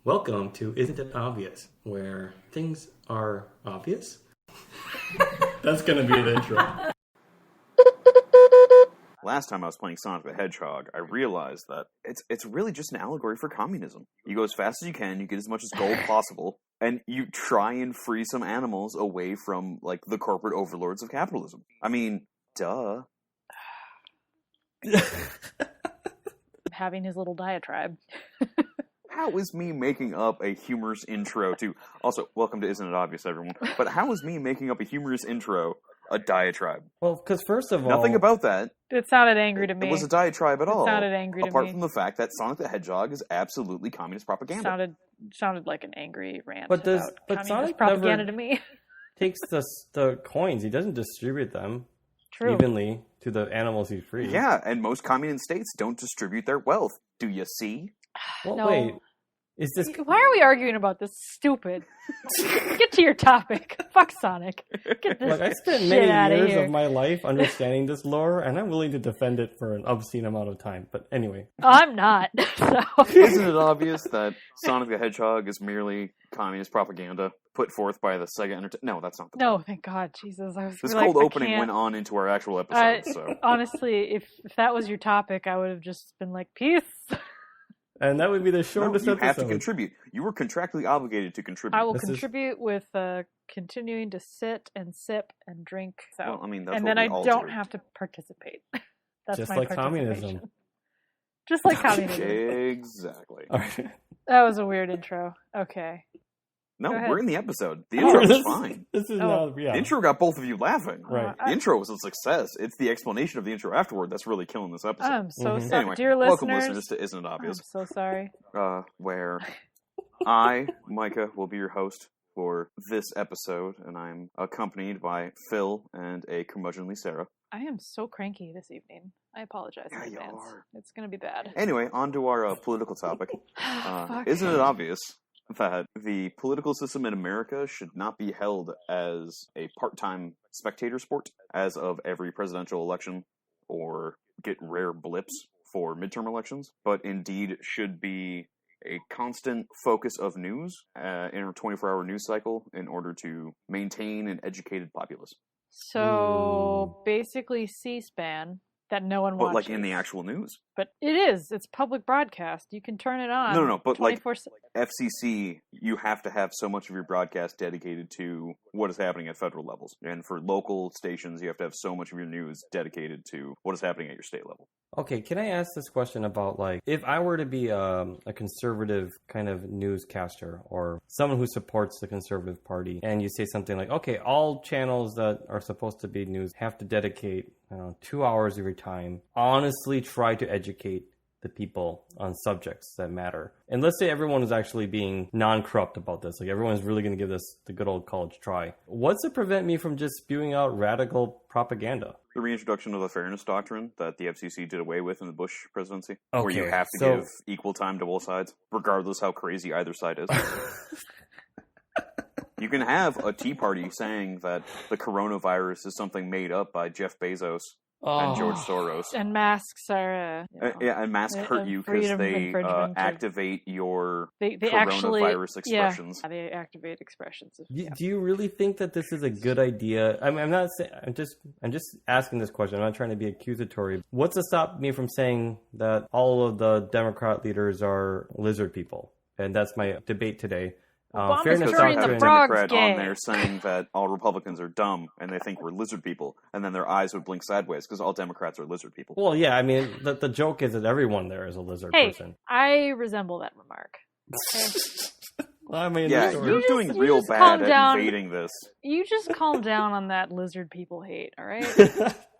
Welcome to Isn't It Obvious, where things are obvious. That's going to be the intro. Last time I was playing Sonic the Hedgehog, I realized that it's really just an allegory for communism. You go as fast as you can, you get as much as gold possible, and you try and free some animals away from, like, the corporate overlords of capitalism. I mean, duh. Having his little diatribe. How is me making up a humorous intro to... Also, welcome to Isn't It Obvious, everyone. But how is me making up a humorous intro a diatribe? Well, because first of all... Nothing about that. It sounded angry to me. It was a diatribe at all. It sounded angry to me. Apart from the fact that Sonic the Hedgehog is absolutely communist propaganda. Sounded like an angry rant but about communist Sonic propaganda to me. Takes the coins. He doesn't distribute them evenly to the animals he frees. Yeah, and most communist states don't distribute their wealth. Do you see? Well, No. wait. Is this... Why are we arguing about this? Stupid. Get to your topic. Fuck Sonic. Get this Look, I spent shit many out of years here. of my life understanding this lore, and I'm willing to defend it for an obscene amount of time. But anyway. I'm not. So. Isn't it obvious that Sonic the Hedgehog is merely communist propaganda put forth by the Sega Entertainment? No, that's not the No, thank God, Jesus. I was This like, cold I opening can't. went on into our actual episode, so... Honestly, if that was your topic, I would have just been like, peace. And that would be the No, shortest you episode. have to contribute. You were contractually obligated to contribute. I will This is- contribute with continuing to sit and sip and drink. So. Well, I mean, that's and what then we I all don't do. have to participate. That's Just my like participation. communism. Just like communism. Exactly. All right. That was a weird intro. Okay. No, Go ahead. we're in the episode. The intro was fine. This is Oh. not... Yeah. The intro got both of you laughing. Right. The intro was a success. It's the explanation of the intro afterward that's really killing this episode. I'm so Mhm. sorry. Anyway, Dear welcome listeners. listeners to Isn't It I'm Obvious? so sorry. Where I, Micah, will be your host for this episode, and I'm accompanied by Phill and a curmudgeonly Sera. I am so cranky this evening. I apologize in Yeah, you advance. are. It's going to be bad. Anyway, on to our political topic. Fuck. Isn't it obvious that the political system in America should not be held as a part-time spectator sport as of every presidential election or get rare blips for midterm elections, but indeed should be a constant focus of news in a 24-hour news cycle in order to maintain an educated populace. So basically C-SPAN that no one But watches. like in the actual news. But it is. It's public broadcast. You can turn it on. No, but like 24/7. FCC, you have to have so much of your broadcast dedicated to what is happening at federal levels. And for local stations, you have to have so much of your news dedicated to what is happening at your state level. Okay, can I ask this question about, like, if I were to be a conservative kind of newscaster or someone who supports the conservative party, and you say something like, okay, all channels that are supposed to be news have to dedicate 2 hours of your time, honestly try to educate the people on subjects that matter. And let's say everyone is actually being non-corrupt about this. Like, everyone's really going to give this the good old college try. What's to prevent me from just spewing out radical propaganda? The reintroduction of the Fairness Doctrine that the FCC did away with in the Bush presidency, where you Okay, have to so- give equal time to both sides, regardless how crazy either side is. You can have a Tea Party saying that the coronavirus is something made up by Jeff Bezos and George Soros. And masks are... And masks hurt you because freedom of they infringement or- activate your They actually... coronavirus expressions. Yeah, they activate expressions. Do you really think that this is a good idea? I mean, I'm not saying. I'm just asking this question. I'm not trying to be accusatory. What's to stop me from saying that all of the Democrat leaders are lizard people? And that's my debate today. Obama's Fairness Because turning they the have a Doctrine. frog- Democrat gay. on there saying that all Republicans are dumb and they think we're lizard people, and then their eyes would blink sideways because all Democrats are lizard people. Well, yeah. I mean, the joke is that everyone there is a lizard Hey, person. I resemble that remark. Okay? Well, I mean, Yeah, sure. you're just- doing you real just bad calm at down. invading this. You just calm down on that lizard people hate, all right?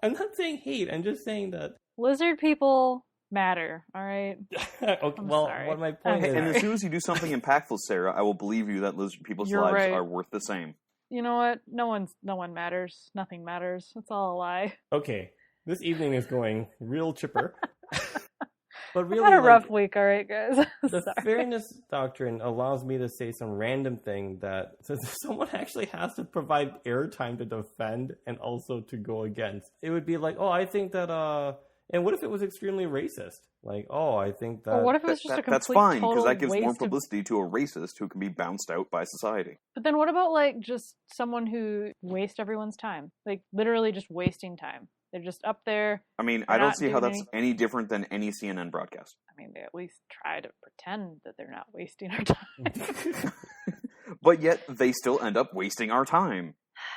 I'm not saying hate. I'm just saying that. Lizard people matter, all right? Okay, I'm well, sorry. what my point Okay. is. And as soon as you do something impactful, Sarah, I will believe you that lizard people's You're lives right. are worth the same. You know what? No one matters. Nothing matters. It's all a lie. Okay, this evening is going real chipper. But I've really, had a like, rough week, all right, guys. the Sorry. Fairness Doctrine allows me to say some random thing that someone actually has to provide airtime to defend and also to go against. It would be like, oh, I think that And what if it was extremely racist? Like, oh, I think that... Or what if it was just a complete that's fine, total because that gives more waste of... publicity to a racist who can be bounced out by society. But then what about, like, just someone who wastes everyone's time? Like, literally just wasting time. They're just up there. I mean, I don't see how that's any different than any CNN broadcast. I mean, they at least try to pretend that they're not wasting our time. But yet, they still end up wasting our time.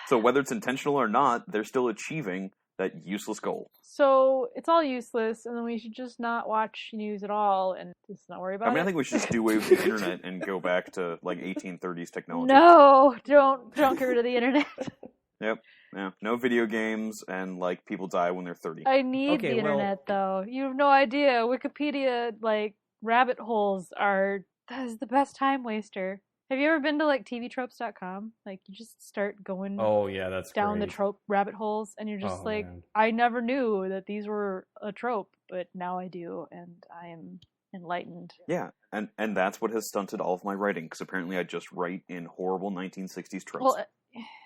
So whether it's intentional or not, they're still achieving that useless goal. So it's all useless, and then we should just not watch news at all and just not worry about it. I mean, I think we should just do away with the internet and go back to, like, 1830s technology. No, don't get rid of the internet. Yep. Yeah. No video games, and, like, people die when they're 30. I need the internet, though. You have no idea. Wikipedia, like, rabbit holes that is the best time waster. Have you ever been to, like, tvtropes.com? Like, you just start going that's down great. the trope rabbit holes, and you're just man. I never knew that these were a trope, but now I do, and I am enlightened. Yeah, and that's what has stunted all of my writing, because apparently I just write in horrible 1960s tropes. Well,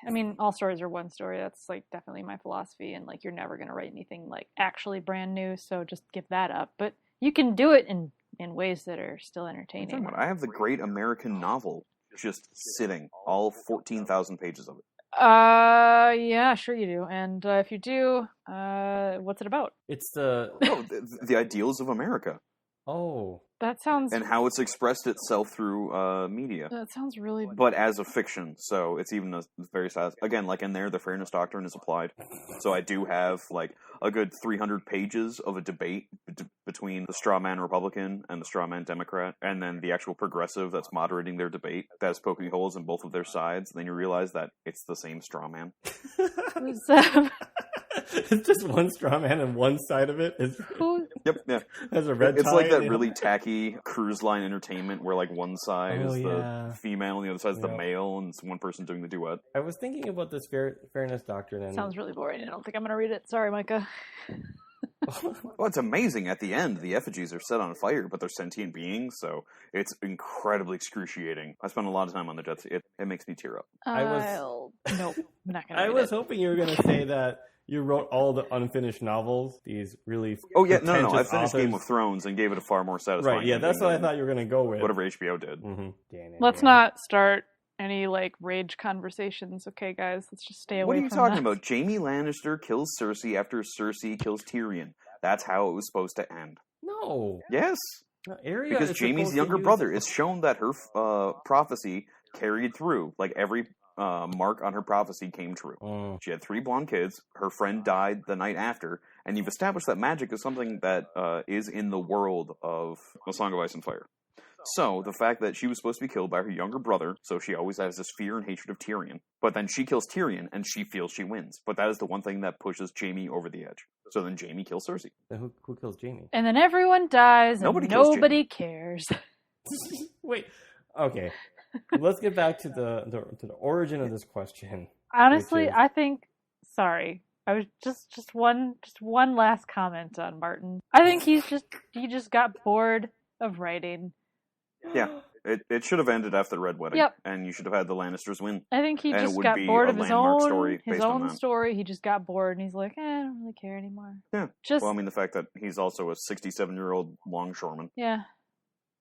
I mean, all stories are one story. That's, like, definitely my philosophy, and, like, you're never going to write anything, like, actually brand new, so just give that up. But you can do it in ways that are still entertaining. I have the great American novel just sitting, all 14,000 pages of it. Yeah, sure you do. And if you do, what's it about? It's the ideals of America. Oh. That sounds... And how it's expressed itself through media. That sounds really... But as a fiction, so it's even a very sad... Again, like in there, the Fairness Doctrine is applied. So I do have, like, a good 300 pages of a debate between the straw man Republican and the straw man Democrat, and then the actual progressive that's moderating their debate, that is poking holes in both of their sides. And then you realize that it's the same straw man. It's just one straw man, and one side of it is... Yep, yeah. Has a red tie. It's like that really tacky cruise line entertainment where, like, one side is the female and the other side is the male, and it's one person doing the duet. I was thinking about this Fairness Doctrine. And... Sounds really boring. I don't think I'm going to read it. Sorry, Micah. Well, it's amazing. At the end, the effigies are set on fire, but they're sentient beings, so it's incredibly excruciating. I spent a lot of time on the death. It makes me tear up. Nope, I'm not going to I was hoping you were going to say that you wrote all the unfinished novels, these really... Oh, yeah, no. I finished authors. Game of Thrones and gave it a far more satisfying Right, yeah, that's what I thought you were going to go with. Whatever HBO did. Mm-hmm. Let's not start any, like, rage conversations, okay, guys? Let's just stay away from that. What are you talking about? Jaime Lannister kills Cersei after Cersei kills Tyrion. That's how it was supposed to end. No. Yes. Arya because Jaime's younger brother. It's shown that her prophecy carried through. Like, every... mark on her prophecy came true. She had 3 blonde kids. Her friend died the night after, and you've established that magic is something that is in the world of A Song of Ice and Fire. So, the fact that she was supposed to be killed by her younger brother, so she always has this fear and hatred of Tyrion, but then she kills Tyrion, and she feels she wins. But that is the one thing that pushes Jaime over the edge. So then Jaime kills Cersei. Then who kills Jaime? And then everyone dies, and nobody cares. Wait, okay. Let's get back to the origin of this question. Honestly, I think... Sorry. I was just one last comment on Martin. I think he just got bored of writing. Yeah, it should have ended after the Red Wedding. Yep. And you should have had the Lannisters win. I think he just got bored of his own story. He just got bored, and he's like, I don't really care anymore. Yeah. Well, I mean, the fact that he's also a 67-year-old longshoreman. Yeah.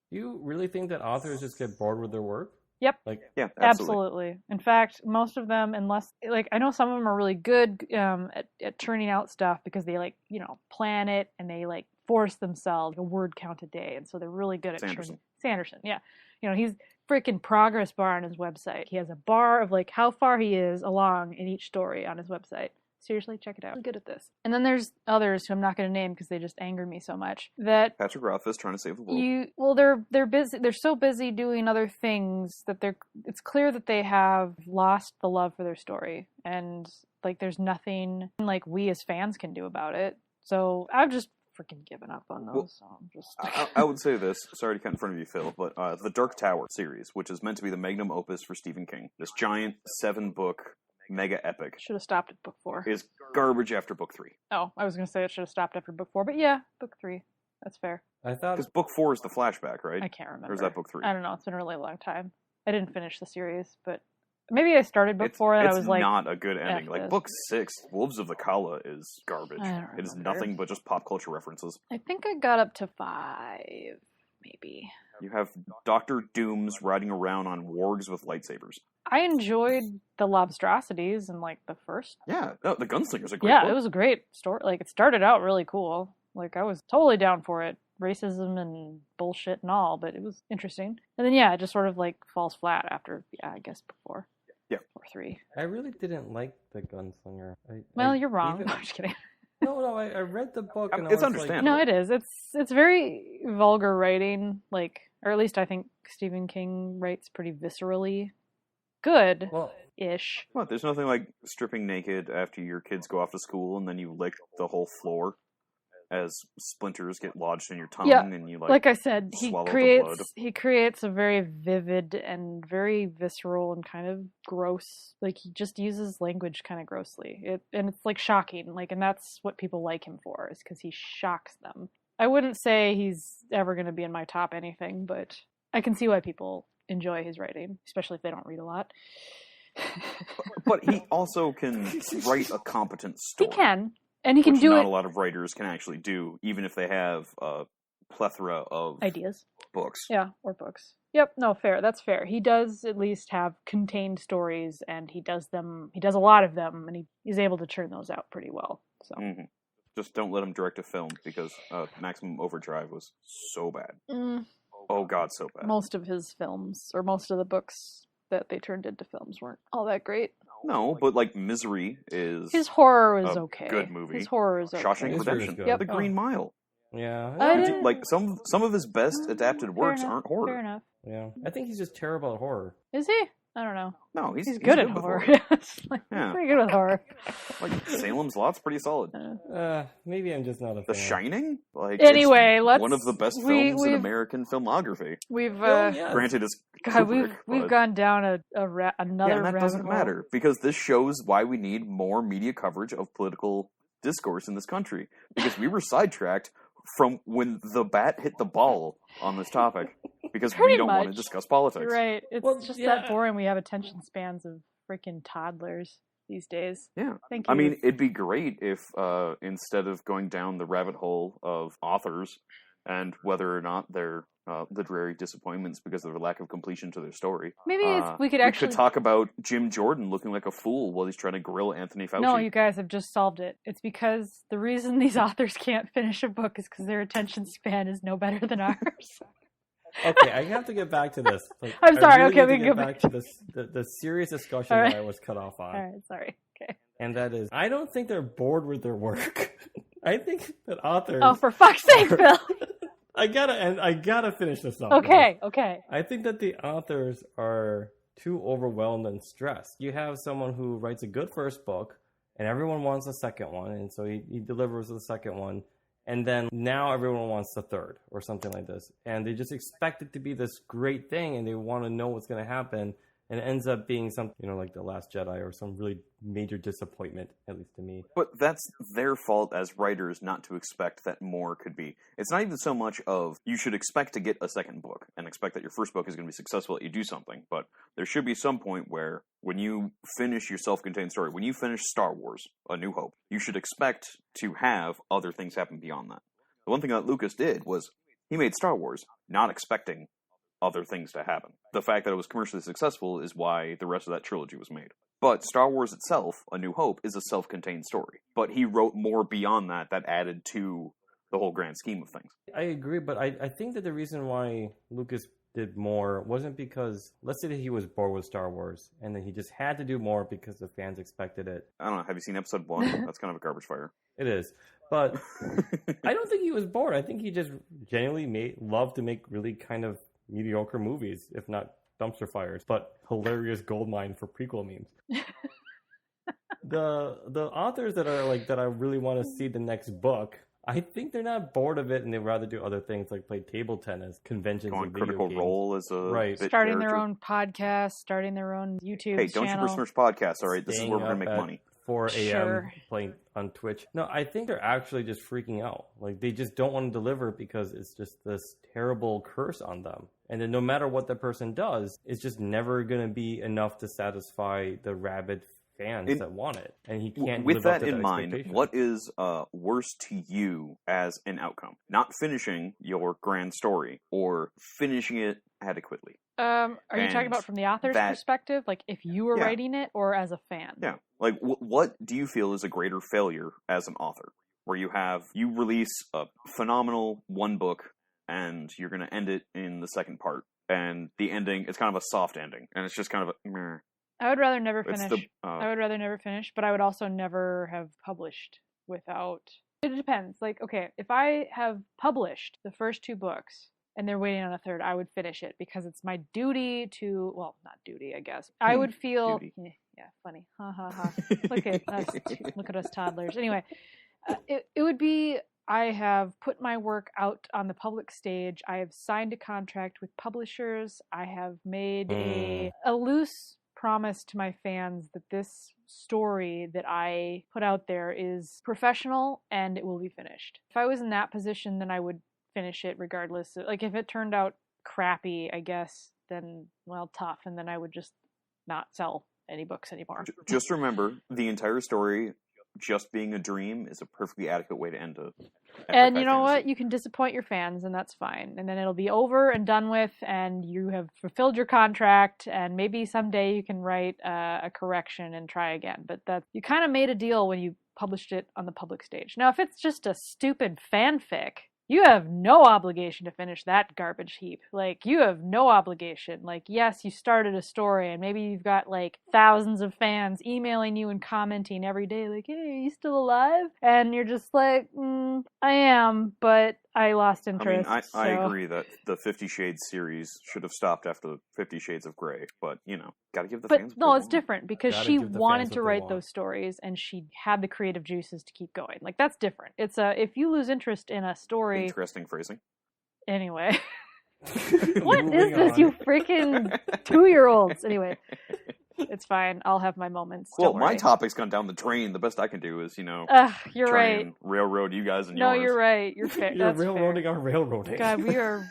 Do you really think that authors just get bored with their work? Yep. Yeah, absolutely. In fact, most of them, unless, like, I know some of them are really good at churning out stuff because they, like, plan it, and they, like, force themselves a word count a day, and so they're really good at Sanderson, yeah. He's freaking progress bar on his website. He has a bar of, like, how far he is along in each story on his website. Seriously, check it out. I'm good at this. And then there's others who I'm not going to name because they just anger me so much. That Patrick Rothfuss trying to save the world. They're busy. They're so busy doing other things that it's clear that they have lost the love for their story, and, like, there's nothing, like, we as fans can do about it. So I've just freaking given up on those. Well, so I'm just... I would say this. Sorry to cut in front of you, Phil, but the Dark Tower series, which is meant to be the magnum opus for Stephen King, this giant 7-book mega epic, should have stopped at book 4. Is garbage after book 3. Oh, I was going to say it should have stopped after book 4, but yeah, book 3. That's fair. I thought... Because book 4 is the flashback, right? I can't remember. Or is that book 3? I don't know. It's been a really long time. I didn't finish the series, but Maybe I started book 4 and I was like, not a good ending. F Like this. book 6, Wolves of the Kala is garbage. I don't It is remember. nothing but just pop culture references. I think I got up to 5, maybe. You have Doctor Dooms riding around on wargs with lightsabers. I enjoyed the Lobstrosities in like the first. Yeah, no, the Gunslinger's a great Yeah, book. it was a great story. Like it started out really cool. Like I was totally down for it. Racism and bullshit and all, but it was interesting. And then it just sort of like falls flat after, I guess before. Yeah. Or 3. I really didn't like the Gunslinger. Well, you're wrong. even- No, I'm just kidding. No, I read the book and It's I was understandable. No, it is. It's very vulgar writing, like, or at least I think Stephen King writes pretty viscerally good-ish. Like, well, What? There's nothing like stripping naked after your kids go off to school and then you lick the whole floor as splinters get lodged in your tongue and you like I said, he swallow the creates blood. a very vivid and very visceral and kind of gross. Like he just uses language kind of grossly. And it's like shocking. Like, and that's what people like him for, is because he shocks them. I wouldn't say he's ever going to be in my top anything, but I can see why people enjoy his writing, especially if they don't read a lot. But he also can write a competent story. He can. And he can which do not it. a lot of writers can actually do, even if they have a plethora of Ideas. books. Yeah, or books. Yep, no, fair. That's fair. He does at least have contained stories, and he does a lot of them, and he's able to churn those out pretty well. So. Mm-hmm. Just don't let him direct a film, because Maximum Overdrive was so bad. Oh God, so bad. Most of his films, or most of the books that they turned into films, weren't all that great. No, but like Misery is His horror was a okay. good movie. His horror is okay. Shawshank Misery is Redemption, good. Yep. The Green Mile. yeah. I Did didn't- you- like some of his best adapted works Fair enough, aren't horror. Fair enough. Yeah. I think he's just terrible at horror. Is he? I don't know. No, he's He's good at with horror. Like, Yeah. He's pretty good with horror. Like Salem's Lot's pretty solid. Maybe I'm just not a The fan. Shining, like Anyway, it's let's. one of the best we- films in we've- American filmography. We've Oh, yeah. Granted, it's God, Kubrick, we've but- gone down another Yeah, and that rabbit doesn't hole. matter because this shows why we need more media coverage of political discourse in this country. Because we were sidetracked from when the bat hit the ball on this topic because Pretty we don't want to much. discuss politics. You're right. It's Well, just yeah. that boring. We have attention spans of freaking toddlers these days. Yeah. Thank you. I mean, it'd be great if instead of going down the rabbit hole of authors and whether or not they're literary disappointments because of their lack of completion to their story. maybe we could actually. We could talk about Jim Jordan looking like a fool while he's trying to grill Anthony Fauci. No, you guys have just solved it. It's because the reason these authors can't finish a book is because their attention span is no better than ours. Okay, I have to get back to this. Like, I'm sorry, I okay, need we to can get go back to this, the serious discussion All right. that I was cut off on. All right, sorry. Okay. And that is, I don't think they're bored with their work. I think that authors. Oh, for fuck's sake, Phil. I gotta finish this off. Okay, okay. I think that the authors are too overwhelmed and stressed. You have someone who writes a good first book, and everyone wants a second one, and so he delivers the second one, and then now everyone wants the third, or something like this. And they just expect it to be this great thing, and they want to know what's going to happen, and it ends up being something, like The Last Jedi, or some really major disappointment, at least to me. But that's their fault as writers not to expect that more could be. It's not even so much of you should expect to get a second book and expect that your first book is going to be successful, that you do something. But there should be some point where when you finish your self-contained story, when you finish Star Wars, A New Hope, you should expect to have other things happen beyond that. The one thing that Lucas did was he made Star Wars not expecting other things to happen. The fact that it was commercially successful is why the rest of that trilogy was made. But Star Wars itself, A New Hope, is a self-contained story. But he wrote more beyond that added to the whole grand scheme of things. I agree, but I think that the reason why Lucas did more wasn't because, let's say that he was bored with Star Wars, and then he just had to do more because the fans expected it. I don't know, have you seen episode 1? That's kind of a garbage fire. It is. But I don't think he was bored. I think he just genuinely loved to make really kind of mediocre movies, if not dumpster fires, but hilarious goldmine for prequel memes. The authors that are like that I really want to see the next book, I think they're not bored of it and they'd rather do other things like play table tennis, conventions, Go on and video Critical games. Role as a Right. bit Starting their character. own podcast, starting their own YouTube Hey, don't channel. you besmirch podcasts, all right? This is Staying where we're going up to make at money. 4 a.m. Sure. playing on Twitch. No, I think they're actually just freaking out. Like, they just don't want to deliver because it's just this terrible curse on them. And then no matter what the person does, it's just never going to be enough to satisfy the rabid fans that want it. And he can't with live up that to in that mind, expectation. what is worse to you as an outcome? Not finishing your grand story or finishing it adequately? Are you talking about from the author's perspective? Like if you were writing it or as a fan? Yeah. Like what do you feel is a greater failure as an author? Where you release a phenomenal one book and you're going to end it in the second part. And the ending, it's kind of a soft ending. And it's just kind of a meh. I would rather never finish. I would rather never finish, but I would also never have published without... It depends. Like, okay, if I have published the first 2 books and they're waiting on a third, I would finish it because it's my duty to... Well, not duty, I guess. I would feel... Yeah, funny. Ha ha ha. Look at us toddlers. Anyway, it would be... I have put my work out on the public stage. I have signed a contract with publishers. I have made a loose promise to my fans that this story that I put out there is professional and it will be finished. If I was in that position, then I would finish it regardless. Like if it turned out crappy, I guess, then, well, tough. And then I would just not sell any books anymore. Just remember, the entire story... just being a dream is a perfectly adequate way to end a... And you know what? You can disappoint your fans, and that's fine. And then it'll be over and done with, and you have fulfilled your contract, and maybe someday you can write a correction and try again. But you kind of made a deal when you published it on the public stage. Now, if it's just a stupid fanfic, you have no obligation to finish that garbage heap. Like, you have no obligation. Like, yes, you started a story, and maybe you've got, like, thousands of fans emailing you and commenting every day, like, hey, are you still alive? And you're just like, I am, but I lost interest. I mean, I agree that the 50 Shades series should have stopped after 50 Shades of Grey, but, you know, gotta give the fans... But, no, it's different, because she wanted to write those stories, and she had the creative juices to keep going. Like, that's different. It's if you lose interest in a story... Interesting phrasing. Anyway. What is this, you freaking 2-year-olds? Anyway. It's fine. I'll have my moments. Well, my topic's gone down the drain. The best I can do is, you know, you're try right. and railroad you guys and yours. No, you're right. You're fair. You're railroading our railroading. God, we are...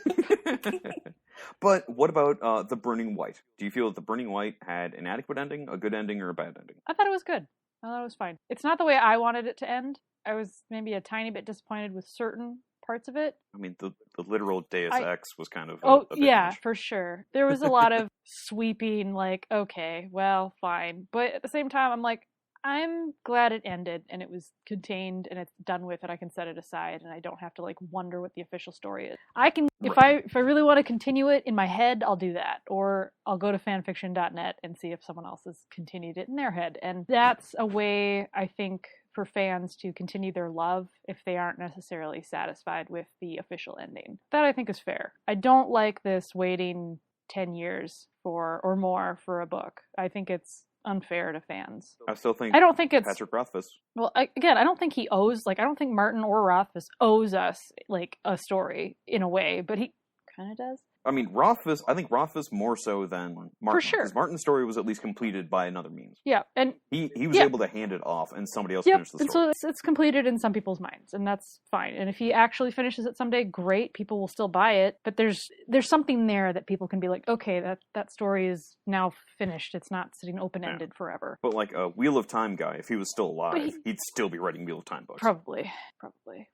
But what about The Burning White? Do you feel that The Burning White had an adequate ending, a good ending, or a bad ending? I thought it was good. I thought it was fine. It's not the way I wanted it to end. I was maybe a tiny bit disappointed with certain parts of it. I mean, the literal Deus Ex was kind of a bit much. For sure. There was a lot of sweeping, like, okay, well, fine. But at the same time, I'm like, I'm glad it ended and it was contained and it's done with and I can set it aside and I don't have to like wonder what the official story is. I can, if I really want to continue it in my head, I'll do that. Or I'll go to fanfiction.net and see if someone else has continued it in their head. And that's a way, I think, for fans to continue their love if they aren't necessarily satisfied with the official ending. That I think is fair. I don't like this waiting 10 years or more for a book. I think it's unfair to fans. I don't think it's Patrick Rothfuss. Well, I don't think he owes, I don't think Martin or Rothfuss owes us like a story in a way, but he kind of does. I mean, I think Rothfuss more so than Martin. For sure. Because Martin's story was at least completed by another means. Yeah, and he was able to hand it off and somebody else finished the story. And so it's completed in some people's minds, and that's fine. And if he actually finishes it someday, great, people will still buy it. But there's something there that people can be like, okay, that story is now finished. It's not sitting open-ended forever. But like a Wheel of Time guy, if he was still alive, he'd still be writing Wheel of Time books. Probably.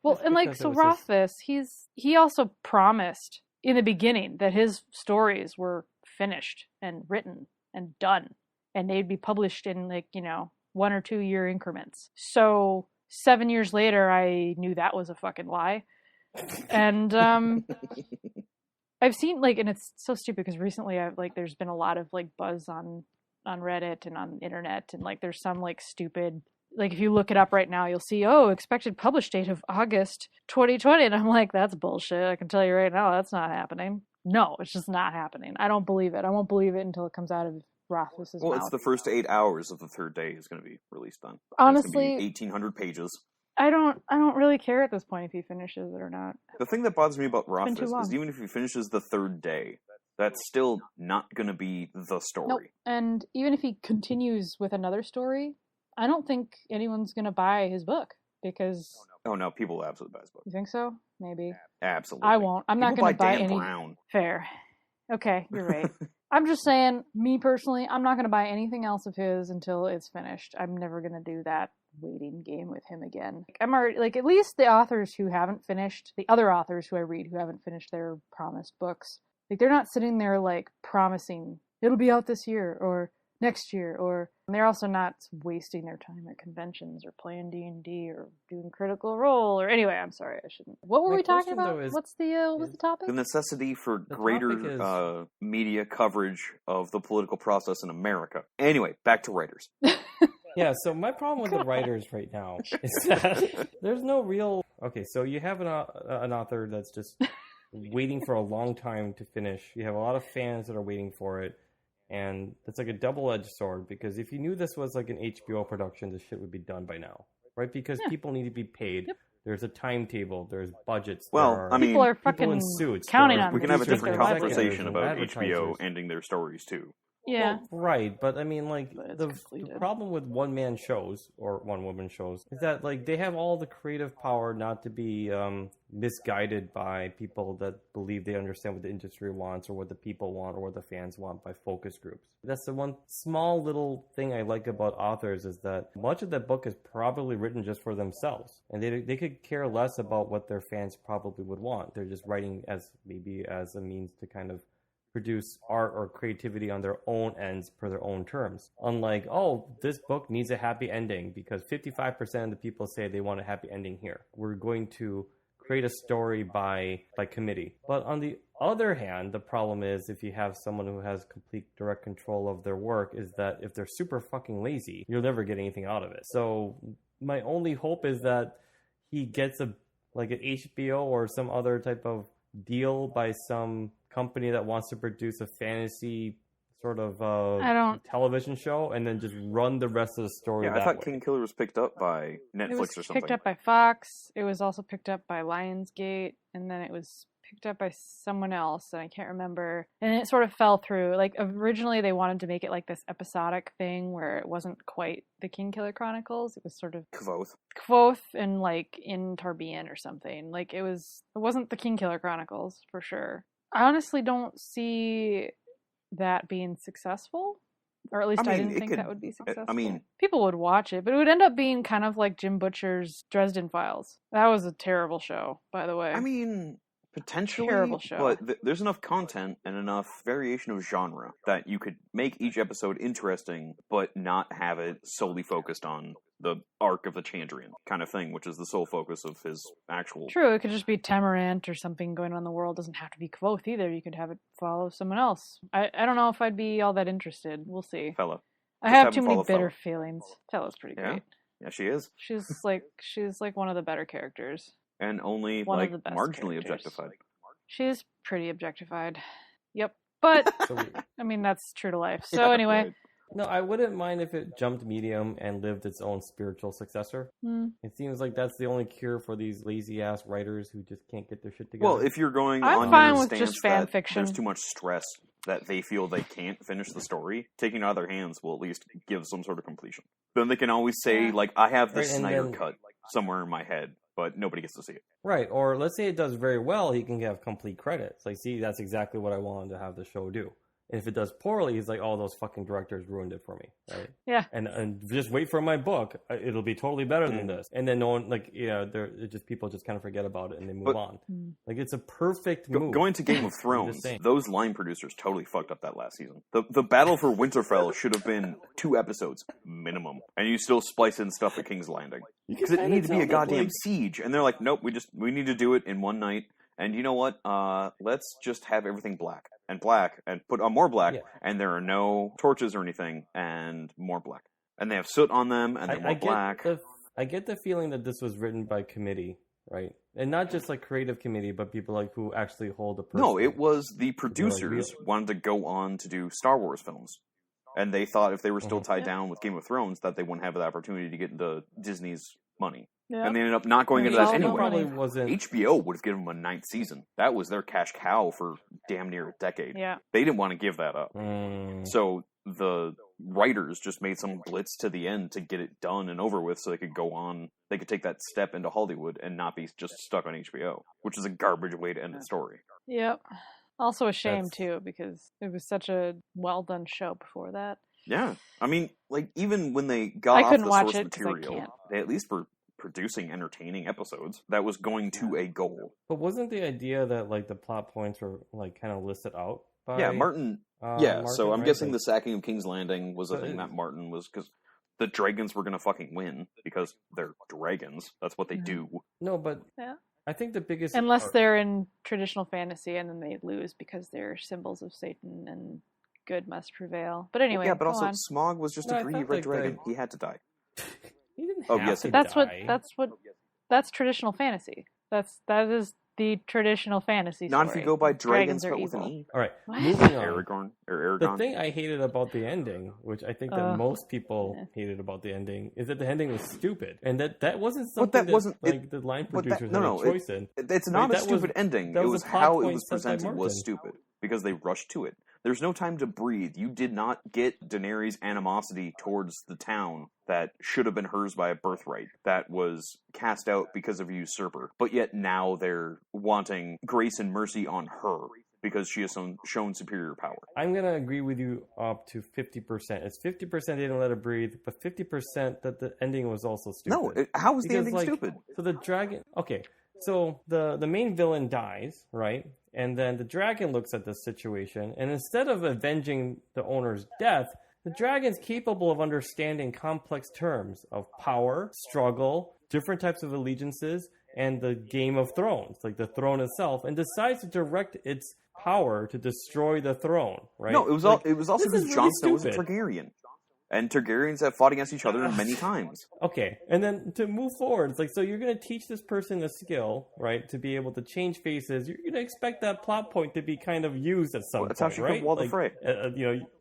Well, and like, so Rothfuss, he also promised in the beginning that his stories were finished and written and done and they'd be published in 1 or 2 year increments. So 7 years later I knew that was a fucking lie. And I've seen and it's so stupid because recently there's been a lot of buzz on Reddit and on the internet and there's some stupid if you look it up right now, you'll see, expected publish date of August 2020. And I'm like, that's bullshit. I can tell you right now, that's not happening. No, it's just not happening. I don't believe it. I won't believe it until it comes out of Rothfuss's mouth. It's the first 8 hours of the third day is going to be released on. Honestly, 1,800 pages. I don't really care at this point if he finishes it or not. The thing that bothers me about Rothfuss is even if he finishes the third day, that's still not going to be the story. Nope. And even if he continues with another story, I don't think anyone's going to buy his book because... Oh, no, people will absolutely buy his book. You think so? Maybe. Absolutely. I won't. I'm not going to buy Dan any... Brown. Fair. Okay, you're right. I'm just saying, me personally, I'm not going to buy anything else of his until it's finished. I'm never going to do that waiting game with him again. I'm already, like, at least the authors who haven't finished, the other authors who I read who haven't finished their promised books, like, they're not sitting there, like, promising, it'll be out this year, or next year, or they're also not wasting their time at conventions or playing D&D or doing Critical Role, or anyway, I'm sorry, I shouldn't. What were we talking about? What's the topic? The necessity for greater media coverage of the political process in America. Anyway, back to writers. Yeah, so my problem with the writers right now is that there's no real... Okay, so you have an author that's just waiting for a long time to finish. You have a lot of fans that are waiting for it. And it's like a double-edged sword, because if you knew this was like an HBO production, this shit would be done by now, right? Because people need to be paid. Yep. There's a timetable. There's budgets. Well, I mean, people are fucking in suits. Counting on. We can have a different conversation about HBO ending their stories too. Yeah. Well, right, but I mean, like, the problem with one-man shows, or one-woman shows, is that, like, they have all the creative power not to be misguided by people that believe they understand what the industry wants, or what the people want, or what the fans want by focus groups. That's the one small little thing I like about authors, is that much of that book is probably written just for themselves, and they could care less about what their fans probably would want. They're just writing as a means to kind of produce art or creativity on their own ends per their own terms. Unlike, this book needs a happy ending because 55% of the people say they want a happy ending here. We're going to create a story by committee. But on the other hand, the problem is if you have someone who has complete direct control of their work, is that if they're super fucking lazy, you'll never get anything out of it. So my only hope is that he gets an HBO or some other type of deal by some company that wants to produce a fantasy sort of television show and then just run the rest of the story that way. I thought King Killer was picked up by Netflix or something. It was picked up by Fox. It was also picked up by Lionsgate, and then it was picked up by someone else, and I can't remember. And it sort of fell through. Like, originally they wanted to make it like this episodic thing where it wasn't quite the King Killer Chronicles. It was sort of Quoth and like in Tarbean or something. Like, it wasn't the King Killer Chronicles for sure. I honestly don't see that being successful, or at least I didn't think that would be successful. I mean, people would watch it, but it would end up being kind of like Jim Butcher's Dresden Files. That was a terrible show, by the way. I mean, potentially, terrible show. But there's enough content and enough variation of genre that you could make each episode interesting, but not have it solely focused on the arc of the Chandrian kind of thing, which is the sole focus of his actual... True, it could just be Temerant or something going on in the world. It doesn't have to be Quoth either. You could have it follow someone else. I don't know if I'd be all that interested. We'll see. Fella. I have too many bitter feelings. Fella's pretty great. Yeah, she is. She's like one of the better characters. And only marginally objectified. She's pretty objectified. Yep. But, I mean, that's true to life. So anyway... Right. No, I wouldn't mind if it jumped medium and lived its own spiritual successor. It seems like that's the only cure for these lazy-ass writers who just can't get their shit together. Well, if you're going I'm fine with just fan fiction. There's too much stress that they feel they can't finish the story, taking it out of their hands will at least give some sort of completion. Then they can always say, I have the Snyder cut somewhere in my head, but nobody gets to see it. Right, or let's say it does very well, he can have complete credit. It's like, see, that's exactly what I wanted to have the show do. And if it does poorly, he's like, those fucking directors ruined it for me, right? Yeah. And just wait for my book. It'll be totally better than this. And then no one, people just kind of forget about it and they move on. Like, it's a perfect move. Going to Game of Thrones, those line producers totally fucked up that last season. The battle for Winterfell should have been 2 episodes minimum. And you still splice in stuff at King's Landing. Because it needed to be a goddamn siege. And they're like, nope, we need to do it in one night. And you know what? Let's just have everything black and put on more black, and there are no torches or anything, and more black. And they have soot on them, and they're more black. I get the feeling that this was written by committee, right? And not just like creative committee, but people who actually hold a person. No, it was the producers wanted to go on to do Star Wars films. And they thought if they were still tied down with Game of Thrones, that they wouldn't have the opportunity to get into Disney's money. Yeah. And they ended up not going into that anyway. HBO would have given them a 9th season. That was their cash cow for damn near a decade. Yeah. They didn't want to give that up. So the writers just made some blitz to the end to get it done and over with so they could go on. They could take that step into Hollywood and not be just stuck on HBO, which is a garbage way to end the story. Yep. Also a shame, too, because it was such a well-done show before that. Yeah. I mean, like, even when they got off the source material, they at least were producing entertaining episodes that was going to a goal. But wasn't the idea that, like, the plot points were, like, kind of listed out by... Yeah, Martin... so I'm guessing the sacking of King's Landing was a thing that Martin was... Because the dragons were going to fucking win, because they're dragons. That's what they do. No, but... Yeah. I think the biggest... Unless they're in traditional fantasy, and then they lose because they're symbols of Satan, and good must prevail. But anyway, yeah, but also Smaug was just a greedy red dragon. He had to die. He didn't have to die. That's traditional fantasy. That is the traditional fantasy story. Not if you go by dragons but with an E. All right, moving on. Aragorn. The thing I hated about the ending, which I think that most people hated about the ending, is that the ending was stupid, and that wasn't something the line producers had a choice in. It's not a stupid ending. It was how it was presented was stupid because they rushed to it. There's no time to breathe. You did not get Daenerys' animosity towards the town that should have been hers by a birthright, that was cast out because of a usurper. But yet now they're wanting grace and mercy on her because she has shown superior power. I'm going to agree with you up to 50%. It's 50% they didn't let her breathe, but 50% that the ending was also stupid. No, how was the ending stupid? So the dragon... Okay, so the main villain dies, right? And then the dragon looks at this situation, and instead of avenging the owner's death, the dragon's capable of understanding complex terms of power, struggle, different types of allegiances, and the Game of Thrones, like the throne itself, and decides to direct its power to destroy the throne, right? No, it was also because Jon Snow was a Targaryen. And Targaryens have fought against each other many times. Okay, and then to move forward, it's like, so you're going to teach this person a skill, right, to be able to change faces. You're going to expect that plot point to be kind of used at some point, that's how she right? Walder Frey.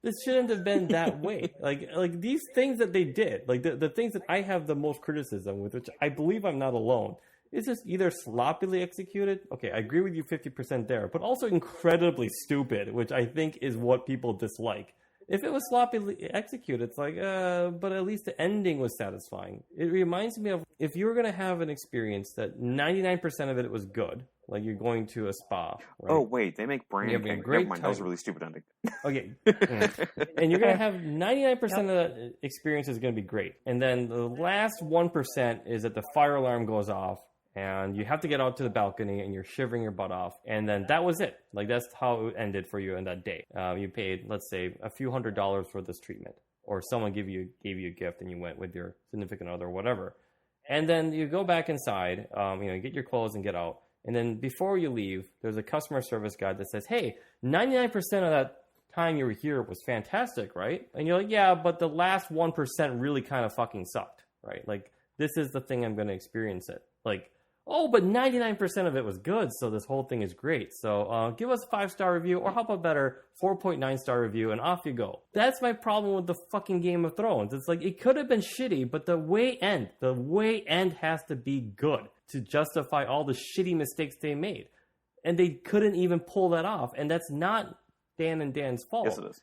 This shouldn't have been that way. Like these things that they did, like the things that I have the most criticism with, which I believe I'm not alone, is just either sloppily executed. Okay, I agree with you 50% there, but also incredibly stupid, which I think is what people dislike. If it was sloppily executed, it's like, but at least the ending was satisfying. It reminds me of if you were going to have an experience that 99% of it was good, like you're going to a spa. Right? Oh, wait, they make Bran King. Never mind, that was a really stupid ending. Okay. And you're going to have 99% of the experience is going to be great. And then the last 1% is that the fire alarm goes off, and you have to get out to the balcony, and you're shivering your butt off. And then that was it. Like, that's how it ended for you in that day. You paid, let's say, a few $100s for this treatment. Or someone gave you a gift, and you went with your significant other or whatever. And then you go back inside, get your clothes and get out. And then before you leave, there's a customer service guy that says, hey, 99% of that time you were here was fantastic, right? And you're like, yeah, but the last 1% really kind of fucking sucked, right? Like, this is the thing I'm going to experience it. Like, oh, but 99% of it was good, so this whole thing is great. So give us a 5-star review, or how about better, 4.9-star review, and off you go. That's my problem with the fucking Game of Thrones. It's like, it could have been shitty, but the way end has to be good to justify all the shitty mistakes they made. And they couldn't even pull that off, and that's not Dan and Dan's fault. Yes, it is.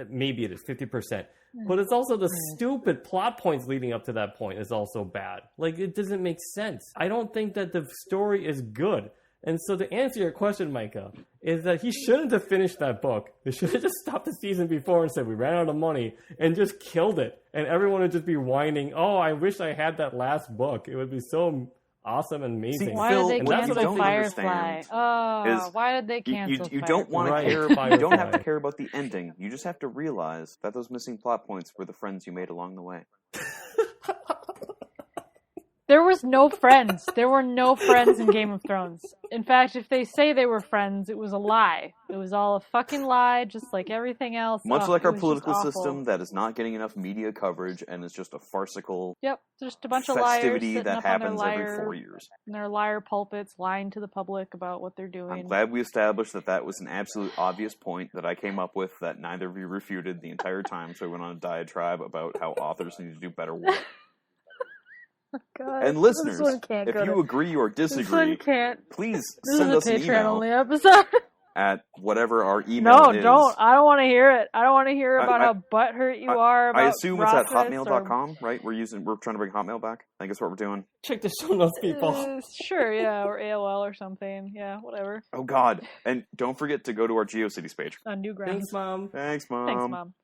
Maybe it is 50%. But it's also the stupid plot points leading up to that point is also bad. Like, it doesn't make sense. I don't think that the story is good. And so to answer your question, Micah, is that he shouldn't have finished that book. They should have just stopped the season before and said, we ran out of money, and just killed it. And everyone would just be whining, oh, I wish I had that last book. It would be so awesome and amazing. See, why did they cancel Firefly? Why did they cancel You don't want to care. You don't have to care about the ending. You just have to realize that those missing plot points were the friends you made along the way. There was no friends. There were no friends in Game of Thrones. In fact, if they say they were friends, it was a lie. It was all a fucking lie, just like everything else. Much like our political system that is not getting enough media coverage and is just a farcical just a bunch of liars festivity that happens every 4 years. And their liar pulpits lying to the public about what they're doing. I'm glad we established that was an absolute obvious point that I came up with that neither of you refuted the entire time, so I went on a diatribe about how authors need to do better work. God, and listeners, if you agree or disagree, please send us an email. Patreon only episode. at whatever our email No, is. don't. I don't want to hear it. I don't want to hear about how butthurt you are about I assume it's at Rockfist hotmail.com, right? We're trying to bring Hotmail back. I think that's what we're doing. Check the show notes, people. Sure, yeah, or AOL or something. Yeah, whatever. Oh, God. And don't forget to go to our GeoCities page. On Newgrounds. Thanks, Mom. Thanks, Mom. Thanks, Mom.